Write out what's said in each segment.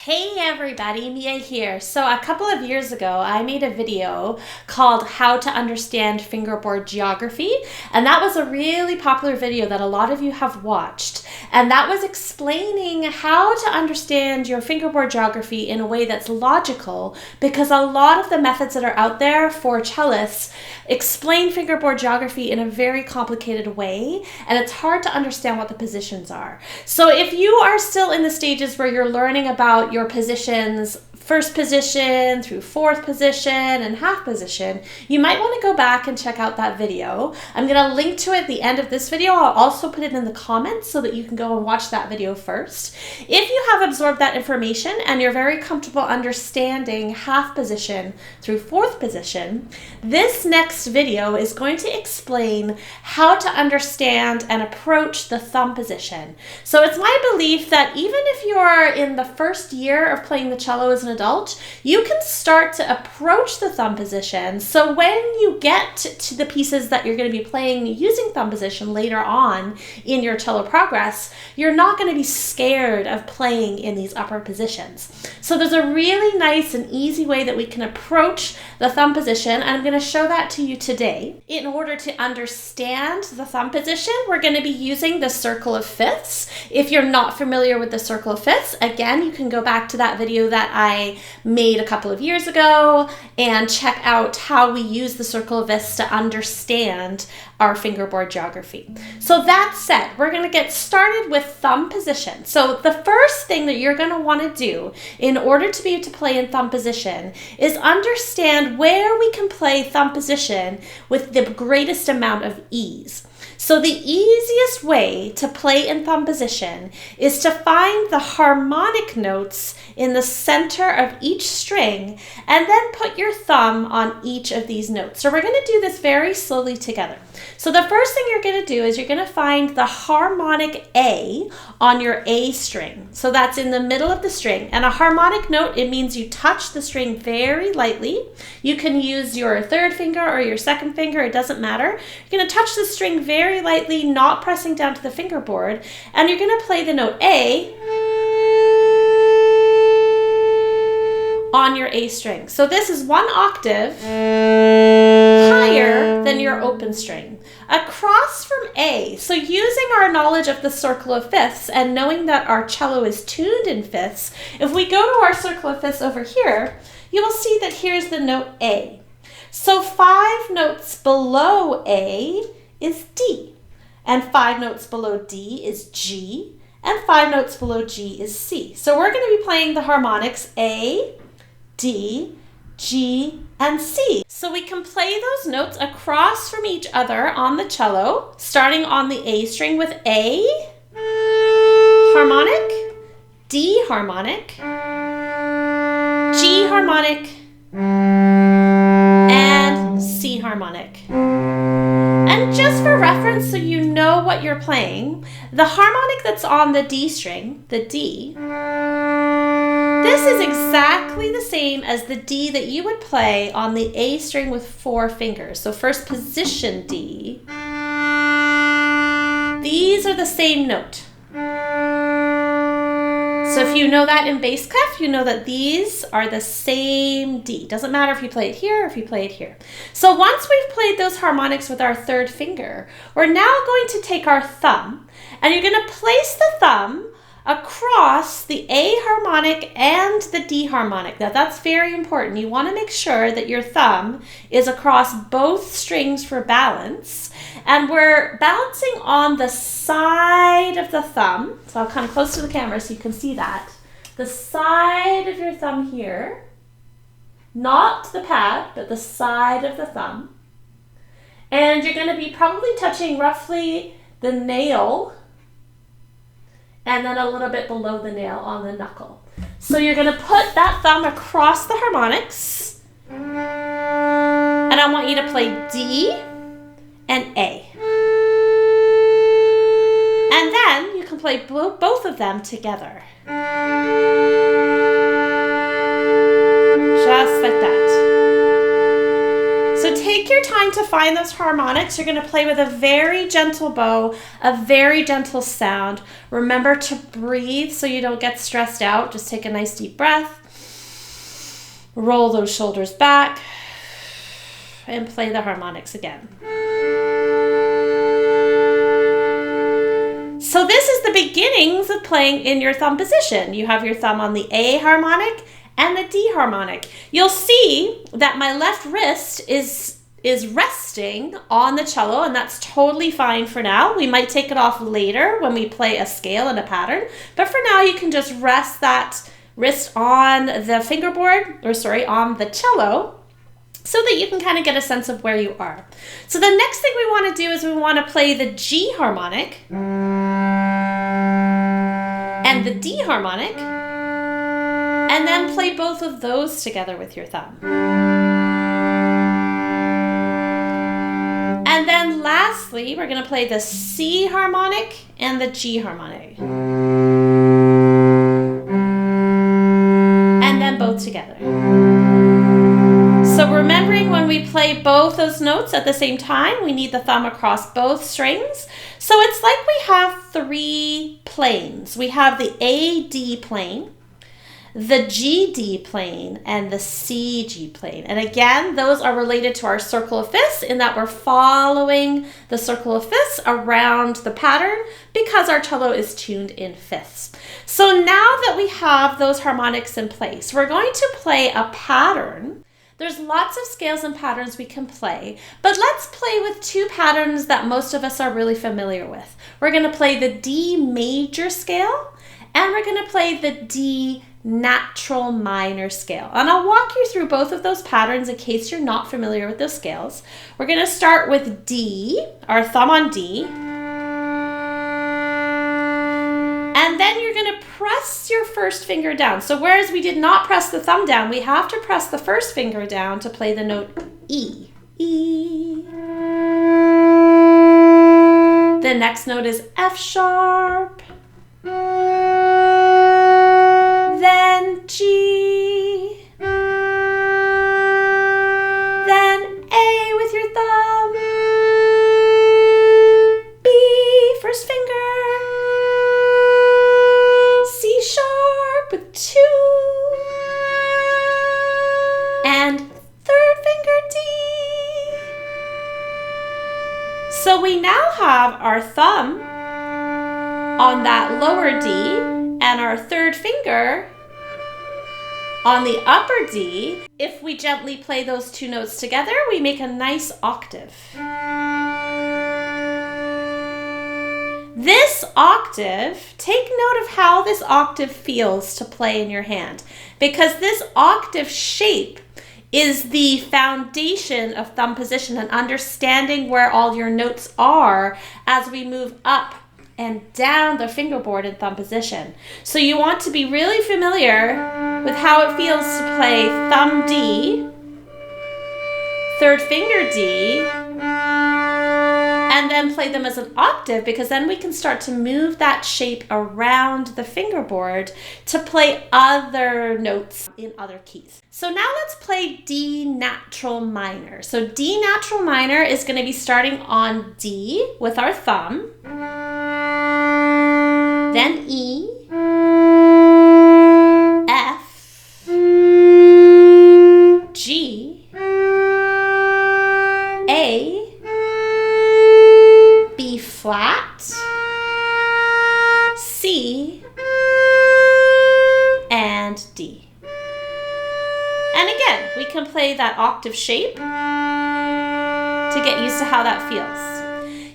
Hey everybody, Mea here. So a couple of years ago, I made a video called How to Understand Fingerboard Geography, and that was a really popular video that a lot of you have watched. And that was explaining how to understand your fingerboard geography in a way that's logical, because a lot of the methods that are out there for cellists explain fingerboard geography in a very complicated way, and it's hard to understand what the positions are. So if you are still in the stages where you're learning about your positions, first position through fourth position and half position, you might want to go back and check out that video. I'm going to link to it at the end of this video. I'll also put it in the comments so that you can go and watch that video first. If you have absorbed that information and you're very comfortable understanding half position through fourth position, this next video is going to explain how to understand and approach the thumb position. So it's my belief that even if you're in the first year of playing the cello as an adult, you can start to approach the thumb position. So when you get to the pieces that you're going to be playing using thumb position later on in your cello progress, you're not going to be scared of playing in these upper positions. So there's a really nice and easy way that we can approach the thumb position, and I'm going to show that to you today. In order to understand the thumb position, we're going to be using the circle of fifths. If you're not familiar with the circle of fifths, again, you can go back to that video that I made a couple of years ago and check out how we use the circle of fifths to understand our fingerboard geography. So that said, we're going to get started with thumb position. So the first thing that you're going to want to do in order to be able to play in thumb position is understand where we can play thumb position with the greatest amount of ease. So the easiest way to play in thumb position is to find the harmonic notes in the center of each string and then put your thumb on each of these notes. So we're going to do this very slowly together. So the first thing you're going to do is you're going to find the harmonic A on your A string. So that's in the middle of the string. And a harmonic note, it means you touch the string very lightly. You can use your third finger or your second finger, it doesn't matter. You're going to touch the string very lightly, not pressing down to the fingerboard, and you're going to play the note A on your A string. So this is one octave higher than your open string. Across from A, so using our knowledge of the circle of fifths and knowing that our cello is tuned in fifths, if we go to our circle of fifths over here, you will see that here's the note A. So 5 notes below A is D, and 5 notes below D is G, and 5 notes below G is C. So we're going to be playing the harmonics A, D, G, and C. So we can play those notes across from each other on the cello, starting on the A string with A harmonic, D harmonic, G harmonic, and C harmonic. And just for reference, so you know what you're playing, the harmonic that's on the D string, the D, this is exactly the same as the D that you would play on the A string with 4 fingers. So first position D. These are the same note. So if you know that in bass clef, you know that these are the same D. Doesn't matter if you play it here or if you play it here. So once we've played those harmonics with our third finger, we're now going to take our thumb and you're going to place the thumb across the A harmonic and the D harmonic. Now that's very important. You want to make sure that your thumb is across both strings for balance, and we're balancing on the side of the thumb. So I'll come close to the camera so you can see that. The side of your thumb here, not the pad, but the side of the thumb. And you're going to be probably touching roughly the nail and then a little bit below the nail on the knuckle. So you're going to put that thumb across the harmonics, and I want you to play D and A. And then you can play both of them together. Just like that. So take your time trying to find those harmonics, you're going to play with a very gentle bow, a very gentle sound. Remember to breathe so you don't get stressed out. Just take a nice deep breath. Roll those shoulders back and play the harmonics again. So this is the beginnings of playing in your thumb position. You have your thumb on the A harmonic and the D harmonic. You'll see that my left wrist is resting on the cello, and that's totally fine for now. We might take it off later when we play a scale and a pattern, but for now you can just rest that wrist on the fingerboard, on the cello, so that you can kind of get a sense of where you are. So the next thing we want to do is we want to play the G harmonic and the D harmonic, and then play both of those together with your thumb. And then lastly, we're going to play the C harmonic and the G harmonic. And then both together. So remembering when we play both those notes at the same time, we need the thumb across both strings. So it's like we have 3 planes. We have the A-D plane, the G-D plane, and the C-G plane. And again, those are related to our circle of fifths in that we're following the circle of fifths around the pattern because our cello is tuned in fifths. So now that we have those harmonics in place, we're going to play a pattern. There's lots of scales and patterns we can play, but let's play with 2 patterns that most of us are really familiar with. We're going to play the D major scale, and we're going to play the D natural minor scale. And I'll walk you through both of those patterns in case you're not familiar with those scales. We're going to start with D, our thumb on D. And then you're going to press your first finger down. So whereas we did not press the thumb down, we have to press the first finger down to play the note E. E. The next note is F sharp. Then G. Then A with your thumb. B, first finger. C sharp with 2. And third finger D. So we now have our thumb on that lower D and our third finger on the upper D. If we gently play those 2 notes together, we make a nice octave. This octave, take note of how this octave feels to play in your hand, because this octave shape is the foundation of thumb position and understanding where all your notes are as we move up and down the fingerboard in thumb position. So you want to be really familiar with how it feels to play thumb D, third finger D, and then play them as an octave, because then we can start to move that shape around the fingerboard to play other notes in other keys. So now let's play D natural minor. So D natural minor is going to be starting on D with our thumb, then E, F, G, A, B flat, C, and D. And again, we can play that octave shape to get used to how that feels.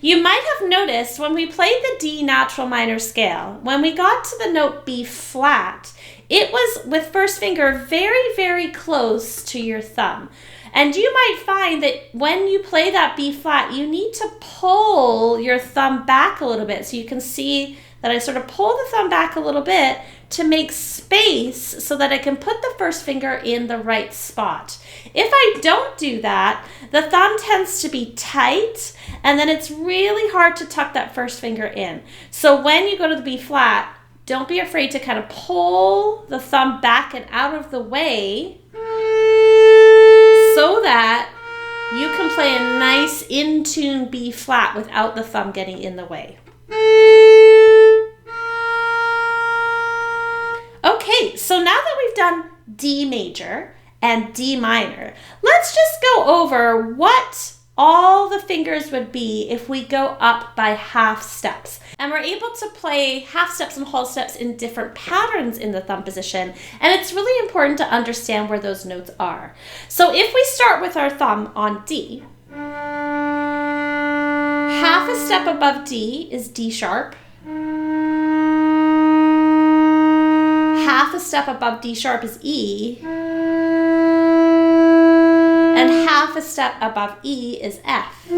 You might have noticed when we played the D natural minor scale, when we got to the note B flat, it was with first finger very, very close to your thumb. And you might find that when you play that B flat, you need to pull your thumb back a little bit. So you can see that I sort of pull the thumb back a little bit to make space so that I can put the first finger in the right spot. If I don't do that, the thumb tends to be tight, and then it's really hard to tuck that first finger in. So when you go to the B flat, don't be afraid to kind of pull the thumb back and out of the way so that you can play a nice in-tune B flat without the thumb getting in the way. Okay, so now that we've done D major and D minor, let's just go over what all the fingers would be if we go up by half steps. And we're able to play half steps and whole steps in different patterns in the thumb position. And it's really important to understand where those notes are. So if we start with our thumb on D, half a step above D is D sharp. Half a step above D sharp is E. And half a step above E is F.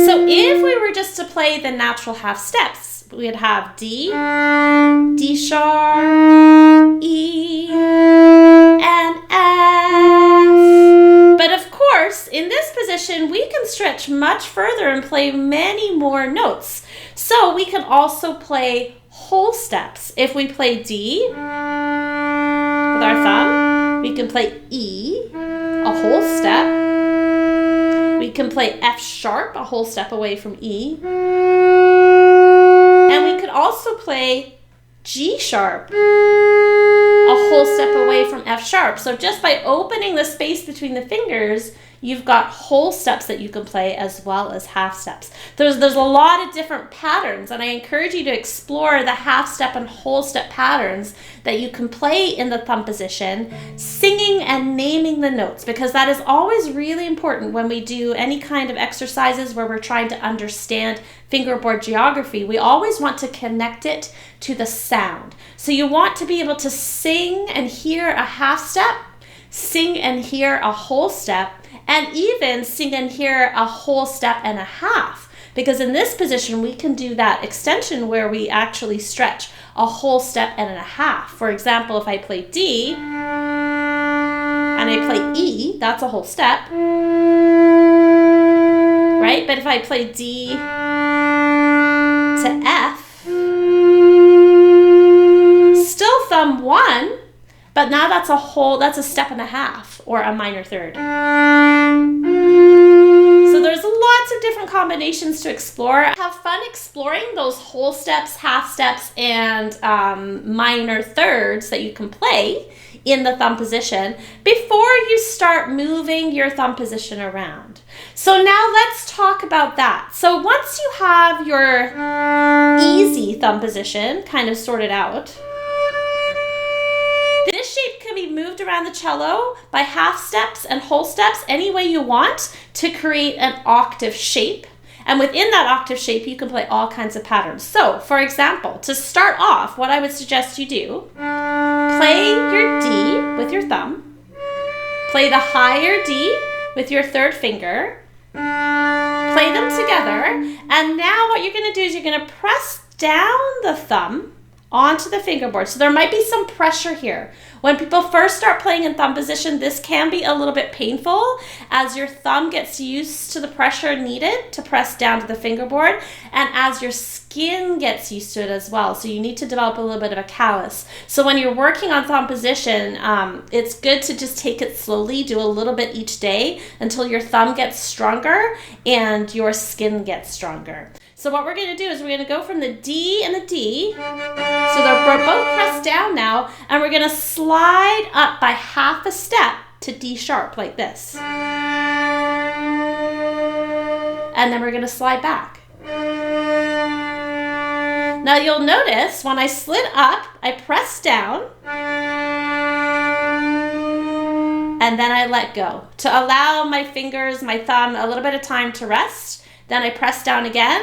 So if we were just to play the natural half steps, we'd have D, D sharp, E, and F. But of course, in this position, we can stretch much further and play many more notes. So we can also play whole steps. If we play D with our thumb, we can play E, a whole step. We can play F sharp, a whole step away from E. And we could also play G sharp, a whole step away from F sharp. So just by opening the space between the fingers, you've got whole steps that you can play as well as half steps. There's a lot of different patterns, and I encourage you to explore the half step and whole step patterns that you can play in the thumb position, singing and naming the notes, because that is always really important when we do any kind of exercises where we're trying to understand fingerboard geography. We always want to connect it to the sound. So you want to be able to sing and hear a half step, sing and hear a whole step, and even sing and hear a whole step and a half. Because in this position, we can do that extension where we actually stretch a whole step and a half. For example, if I play D and I play E, that's a whole step, right? But if I play D to F, still thumb one, but now that's a step and a half, or a minor third. So there's lots of different combinations to explore. Have fun exploring those whole steps, half steps, and minor thirds that you can play in the thumb position before you start moving your thumb position around. So now let's talk about that. So once you have your easy thumb position kind of sorted out, this shape can be moved around the cello by half steps and whole steps any way you want to create an octave shape. And within that octave shape, you can play all kinds of patterns. So, for example, to start off, what I would suggest you do, play your D with your thumb, play the higher D with your third finger, play them together, and now what you're going to do is you're going to press down the thumb onto the fingerboard. So there might be some pressure here. When people first start playing in thumb position, this can be a little bit painful as your thumb gets used to the pressure needed to press down to the fingerboard, and as your skin gets used to it as well. So you need to develop a little bit of a callus. So when you're working on thumb position, it's good to just take it slowly, do a little bit each day until your thumb gets stronger and your skin gets stronger. So what we're going to do is we're going to go from the D and the D. So we're both pressed down now, and we're going to slide up by half a step to D sharp like this. And then we're going to slide back. Now you'll notice when I slid up, I pressed down, and then I let go to allow my fingers, my thumb, a little bit of time to rest. Then I press down again,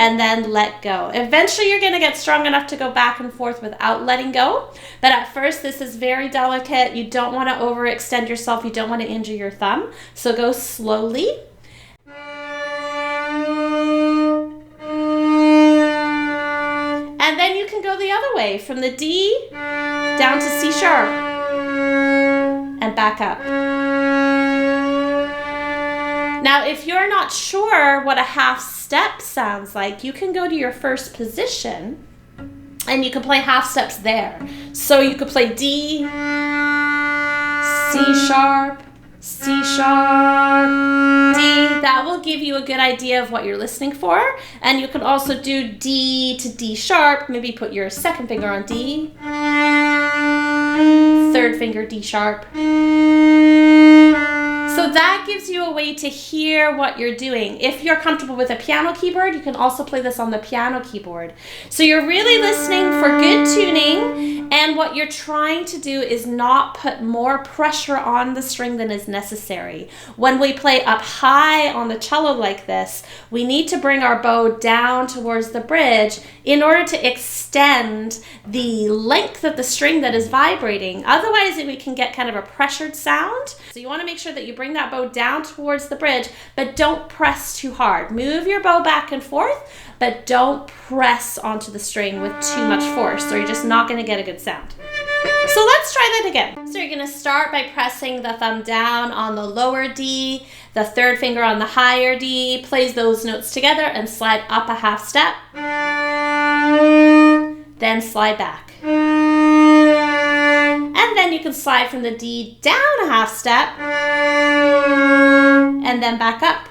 and then let go. Eventually you're going to get strong enough to go back and forth without letting go. But at first this is very delicate. You don't want to overextend yourself. You don't want to injure your thumb. So go slowly. And then you can go the other way from the D down to C sharp and back up. Now, if you're not sure what a half step sounds like, you can go to your first position and you can play half steps there. So you could play D, C sharp, C sharp, D. That will give you a good idea of what you're listening for. And you can also do D to D sharp. Maybe put your second finger on D. Third finger D sharp. So that gives you a way to hear what you're doing. If you're comfortable with a piano keyboard, you can also play this on the piano keyboard. So you're really listening for good tuning, and what you're trying to do is not put more pressure on the string than is necessary. When we play up high on the cello like this, we need to bring our bow down towards the bridge in order to extend the length of the string that is vibrating. Otherwise, we can get kind of a pressured sound. So you want to make sure that you bring that bow down towards the bridge, but don't press too hard. Move your bow back and forth, but don't press onto the string with too much force, or you're just not going to get a good sound. So let's try that again. So you're going to start by pressing the thumb down on the lower D, the third finger on the higher D, plays those notes together and slide up a half step, then slide back. And then you can slide from the D down a half step, and then back up.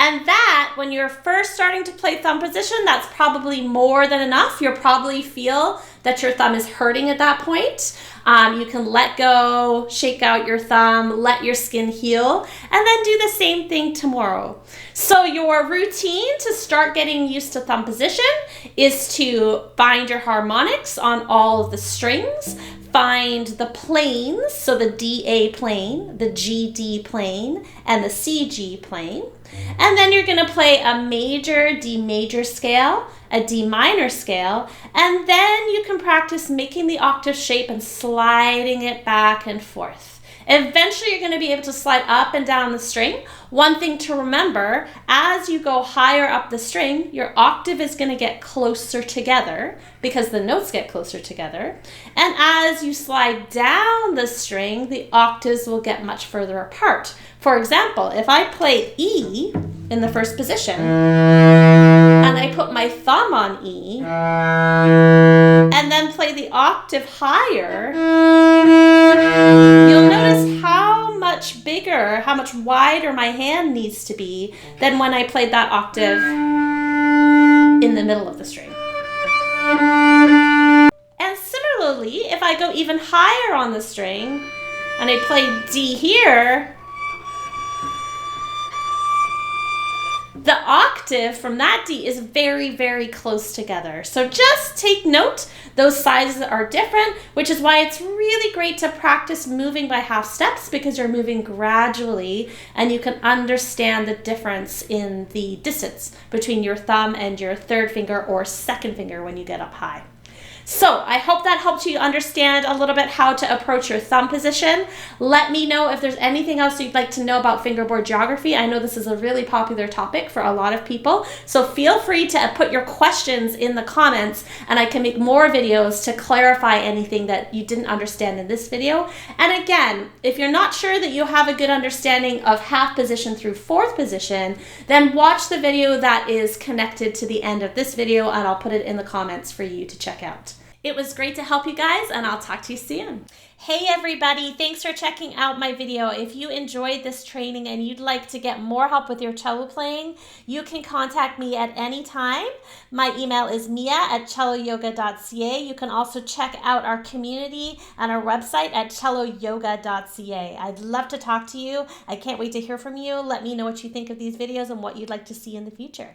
And that, when you're first starting to play thumb position, that's probably more than enough. You'll probably feel that your thumb is hurting at that point. You can let go, shake out your thumb, let your skin heal, and then do the same thing tomorrow. So your routine to start getting used to thumb position is to find your harmonics on all of the strings, find the planes, so the DA plane, the GD plane, and the CG plane. And then you're going to play a major D major scale, a D minor scale, and then you can practice making the octave shape and sliding it back and forth. Eventually, you're going to be able to slide up and down the string. One thing to remember, as you go higher up the string, your octave is going to get closer together because the notes get closer together. And as you slide down the string, the octaves will get much further apart. For example, if I play E in the first position, and I put my thumb on E, and then play the octave higher, you'll notice how much bigger, how much wider my hand needs to be than when I played that octave in the middle of the string. And similarly, if I go even higher on the string, and I play D here, the octave from that D is very, very close together. So just take note, those sizes are different, which is why it's really great to practice moving by half steps, because you're moving gradually and you can understand the difference in the distance between your thumb and your third finger or second finger when you get up high. So I hope that helped you understand a little bit how to approach your thumb position. Let me know if there's anything else you'd like to know about fingerboard geography. I know this is a really popular topic for a lot of people, so feel free to put your questions in the comments and I can make more videos to clarify anything that you didn't understand in this video. And again, if you're not sure that you have a good understanding of half position through fourth position, then watch the video that is connected to the end of this video and I'll put it in the comments for you to check out. It was great to help you guys, and I'll talk to you soon. Hey everybody, thanks for checking out my video. If you enjoyed this training and you'd like to get more help with your cello playing, you can contact me at any time. My email is mia@celloyoga.ca. You can also check out our community and our website at celloyoga.ca. I'd love to talk to you. I can't wait to hear from you. Let me know what you think of these videos and what you'd like to see in the future.